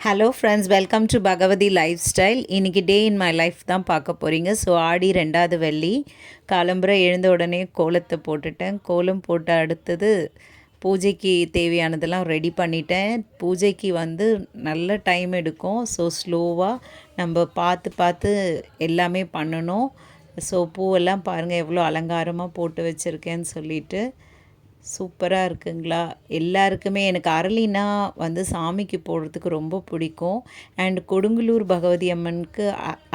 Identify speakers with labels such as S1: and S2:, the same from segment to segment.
S1: Hello friends, welcome to Bhagavathi life style. இன்றைக்கி day in my life தான் பார்க்க போகிறீங்க. ஸோ ஆடி 2வது வெள்ளி காலம்புரை எழுந்த உடனே கோலத்தை போட்டுட்டேன். கோலம் போட்டு அடுத்தது பூஜைக்கு தேவையானதெல்லாம் ரெடி பண்ணிட்டேன். பூஜைக்கு நல்ல டைம் எடுக்கும். ஸோ ஸ்லோவாக நம்ம பார்த்து பார்த்து எல்லாமே பண்ணணும். ஸோ பூவெல்லாம் பாருங்கள் எவ்வளோ அலங்காரமாக போட்டு வச்சுருக்கேன்னு சொல்லிட்டு சூப்பராக இருக்குங்களா? எல்லாருக்குமே எனக்கு அரளினா சாமிக்கு போடுறதுக்கு ரொம்ப பிடிக்கும். அண்ட் கொடுங்கலூர் பகவதி அம்மனுக்கு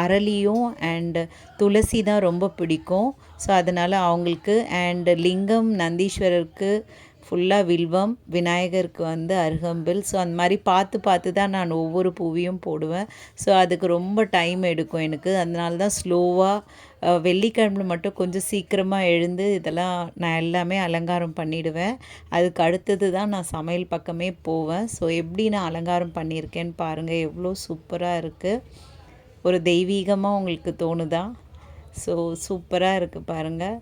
S1: அரளியும் அண்ட் துளசி தான் ரொம்ப பிடிக்கும். ஸோ அதனால் அவங்களுக்கு அண்ட் லிங்கம் நந்தீஸ்வரருக்கு ஃபுல்லாக வில்வம், விநாயகருக்கு அருகம்பில். ஸோ அந்த மாதிரி பார்த்து பார்த்து தான் நான் ஒவ்வொரு பூவையும் போடுவேன். ஸோ அதுக்கு ரொம்ப டைம் எடுக்கும் எனக்கு. அதனால தான் ஸ்லோவாக வெள்ளிக்கிழமை மட்டும் கொஞ்சம் சீக்கிரமாக எழுந்து இதெல்லாம் நான் எல்லாமே அலங்காரம் பண்ணிவிடுவேன். அதுக்கு அடுத்தது தான் நான் சமையல் பக்கமே போவேன். ஸோ எப்படி நான் அலங்காரம் பண்ணியிருக்கேன்னு பாருங்கள், எவ்வளோ சூப்பராக இருக்குது. ஒரு தெய்வீகமாக உங்களுக்கு தோணுதா? ஸோ சூப்பராக இருக்குது பாருங்கள்.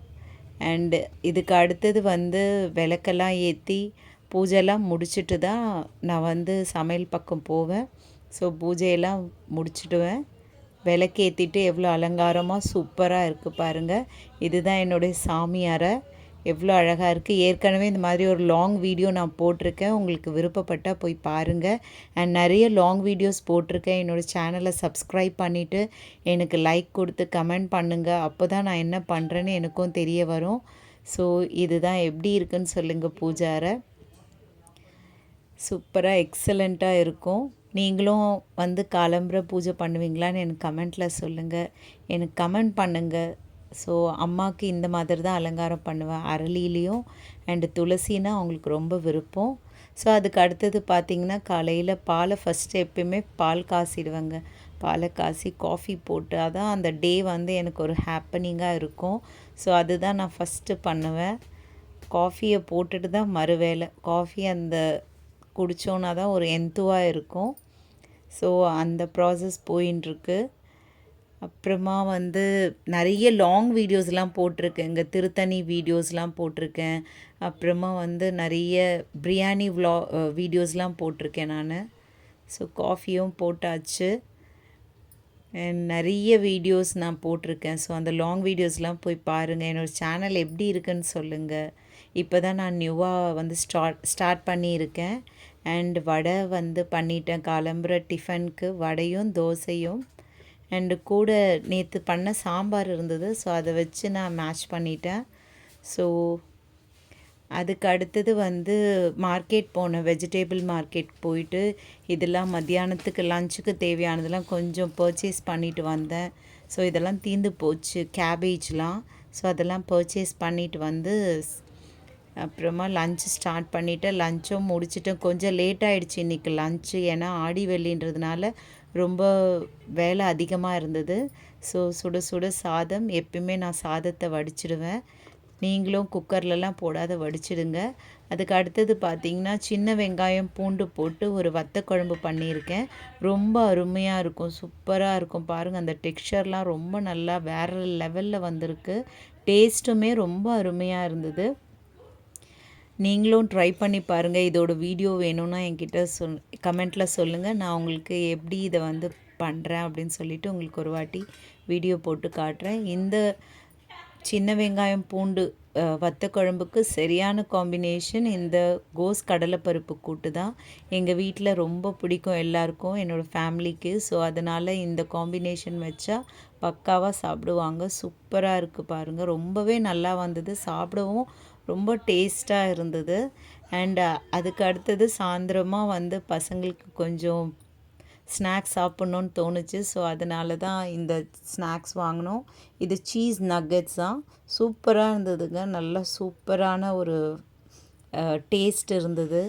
S1: அண்டு இதுக்கு அடுத்தது விளக்கெல்லாம் ஏற்றி பூஜைலாம் முடிச்சுட்டு தான் நான் சமையல் பக்கம் போவேன். ஸோ பூஜையெல்லாம் முடிச்சுடுவேன். விளக்கேற்றிட்டு எவ்வளோ அலங்காரமாக சூப்பராக இருக்குது பாருங்கள். இதுதான் என்னுடைய சாமி அறை. எவ்வளோ அழகாக இருக்குது. ஏற்கனவே இந்த மாதிரி ஒரு லாங் வீடியோ நான் போட்டிருக்கேன். உங்களுக்கு விருப்பப்பட்டால் போய் பாருங்கள். அண்ட் நிறைய லாங் வீடியோஸ் போட்டிருக்கேன். என்னோடய சேனலை சப்ஸ்கிரைப் பண்ணிவிட்டு எனக்கு லைக் கொடுத்து கமெண்ட் பண்ணுங்கள். அப்போ தான் நான் என்ன பண்ணுறேன்னு எனக்கும் தெரிய வரும். ஸோ இதுதான் எப்படி இருக்குன்னு சொல்லுங்கள். பூஜாரை சூப்பராக எக்ஸலண்ட்டாக இருக்கும். நீங்களும் காலம்புரை பூஜை பண்ணுவீங்களான்னு எனக்கு கமெண்ட்டில் சொல்லுங்கள். எனக்கு கமெண்ட் பண்ணுங்கள். ஸோ அம்மாவுக்கு இந்த மாதிரி தான் அலங்காரம் பண்ணுவேன். அரளிலையும் அண்டு துளசின்னா அவங்களுக்கு ரொம்ப விருப்பம். ஸோ அதுக்கு அடுத்தது பார்த்திங்கன்னா காலையில் பாலை ஃபஸ்ட்டு எப்பயுமே பால் காசிடுவேங்க. பாலை காசி காஃபி போட்டு அதான் அந்த டே எனக்கு ஒரு ஹாப்பனிங்காக இருக்கும். ஸோ அதுதான் நான் ஃபஸ்ட்டு பண்ணுவேன். காஃபியை போட்டுட்டு தான் மறு வேலை. காஃபி குடித்தோன்னா தான் ஒரு எந்துவாக இருக்கும். ஸோ அந்த ப்ராசஸ் போயின்ட்டுருக்கு. அப்புறமா நிறைய லாங் வீடியோஸ்லாம் போட்டிருக்கேங்க. திருத்தணி வீடியோஸ்லாம் போட்டிருக்கேன். அப்புறமா நிறைய பிரியாணி வீடியோஸ்லாம் போட்டிருக்கேன் நான். ஸோ காஃபியும் போட்டாச்சு. நிறைய வீடியோஸ் நான் போட்டிருக்கேன். ஸோ அந்த லாங் வீடியோஸ்லாம் போய் பாருங்கள். என்னோடய சேனல் எப்படி இருக்குன்னு சொல்லுங்கள். இப்போ தான் நான் நியூவாக ஸ்டார்ட் பண்ணியிருக்கேன். அண்ட் வடை பண்ணிட்டேன். காலம்புரை டிஃபனுக்கு வடையும் தோசையும் அண்டு கூட நேற்று பண்ண சாம்பார் இருந்தது. ஸோ அதை வச்சு நான் மேட்ச் பண்ணிட்டேன். ஸோ அதுக்கு அடுத்தது மார்க்கெட் போனேன். வெஜிடேபிள் மார்க்கெட் போயிட்டு இதெல்லாம் மத்தியானத்துக்கு லஞ்சுக்கு தேவையானதெல்லாம் கொஞ்சம் பர்ச்சேஸ் பண்ணிட்டு வந்தேன். ஸோ இதெல்லாம் தீர்ந்து போச்சு, கேபேஜ்லாம். ஸோ அதெல்லாம் பர்ச்சேஸ் பண்ணிட்டு அப்புறமா லஞ்சு ஸ்டார்ட் பண்ணிவிட்டேன். லஞ்சும் முடிச்சுட்டேன். கொஞ்சம் லேட் ஆகிடுச்சு இன்றைக்கி லஞ்சு. ஏன்னா ஆடி வெள்ளின்றதுனால ரொம்ப வேலை அதிகமாக இருந்தது. ஸோ சுட சுட சாதம். எப்பயுமே நான் சாதத்தை வடிச்சிடுவேன். நீங்களும் குக்கர்லலாம் போடாத வடிச்சிடுங்க. அதுக்கு அடுத்தது பார்த்திங்கன்னா சின்ன வெங்காயம் பூண்டு போட்டு ஒரு வத்த குழம்பு பண்ணியிருக்கேன். ரொம்ப அருமையாக இருக்கும், சூப்பராக இருக்கும். பாருங்கள், அந்த டெக்ஸ்சர்லாம் ரொம்ப நல்லா வேறு லெவலில் வந்திருக்கு. டேஸ்ட்டுமே ரொம்ப அருமையாக இருந்தது. நீங்களும் ட்ரை பண்ணி பாருங்கள். இதோட வீடியோ வேணும்னா என்கிட்ட கமெண்ட்டில் சொல்லுங்கள். நான் உங்களுக்கு எப்படி இதை பண்ணுறேன் அப்படின்னு சொல்லிவிட்டு உங்களுக்கு ஒரு வாட்டி வீடியோ போட்டு காட்டுறேன். இந்த சின்ன வெங்காயம் பூண்டு வத்த குழம்புக்கு சரியான காம்பினேஷன் இந்த கோஸ் கடலைப்பருப்பு கூட்டு தான். எங்கள் வீட்டில் ரொம்ப பிடிக்கும் எல்லாருக்கும், என்னோடய ஃபேமிலிக்கு. ஸோ அதனால் இந்த காம்பினேஷன் வச்சா பக்காவாக சாப்பிடுவாங்க. சூப்பராக இருக்குது பாருங்கள். ரொம்பவே நல்லா வந்தது. சாப்பிடவும் ரொம்ப டேஸ்ட்டாக இருந்தது. அண்ட் அதுக்கு அடுத்தது சாயந்தரமாக பசங்களுக்கு கொஞ்சம் ஸ்நாக்ஸ் சாப்பிட்ணுன்னு தோணுச்சு. ஸோ அதனால தான் இந்த ஸ்நாக்ஸ் வாங்கினோம். இது சீஸ் நக்கெட்ஸ் தான். சூப்பராக இருந்ததுங்க. நல்லா சூப்பரான ஒரு டேஸ்ட் இருந்தது.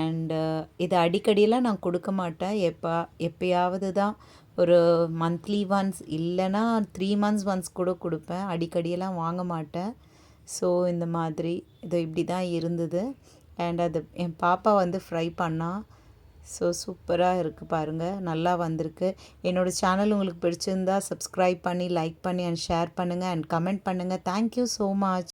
S1: அண்டு இது அடிக்கடியெல்லாம் நான் கொடுக்க மாட்டேன். எப்பயாவது தான் ஒரு மந்த்லி ஒன்ஸ் இல்லைன்னா 3 months ஒன்ஸ் கூட கொடுப்பேன். அடிக்கடியெல்லாம் வாங்க மாட்டேன். ஸோ இந்த மாதிரி இது இப்படி தான் இருந்தது. அண்ட் அது என் பாப்பா ஃப்ரை பண்ணா. ஸோ சூப்பராக இருக்குது பாருங்கள், நல்லா வந்திருக்கு. என்னோடய சேனல் உங்களுக்கு பிடிச்சிருந்தா சப்ஸ்கிரைப் பண்ணி லைக் பண்ணி அண்ட் ஷேர் பண்ணுங்கள் அண்ட் கமெண்ட் பண்ணுங்கள். Thank you so much.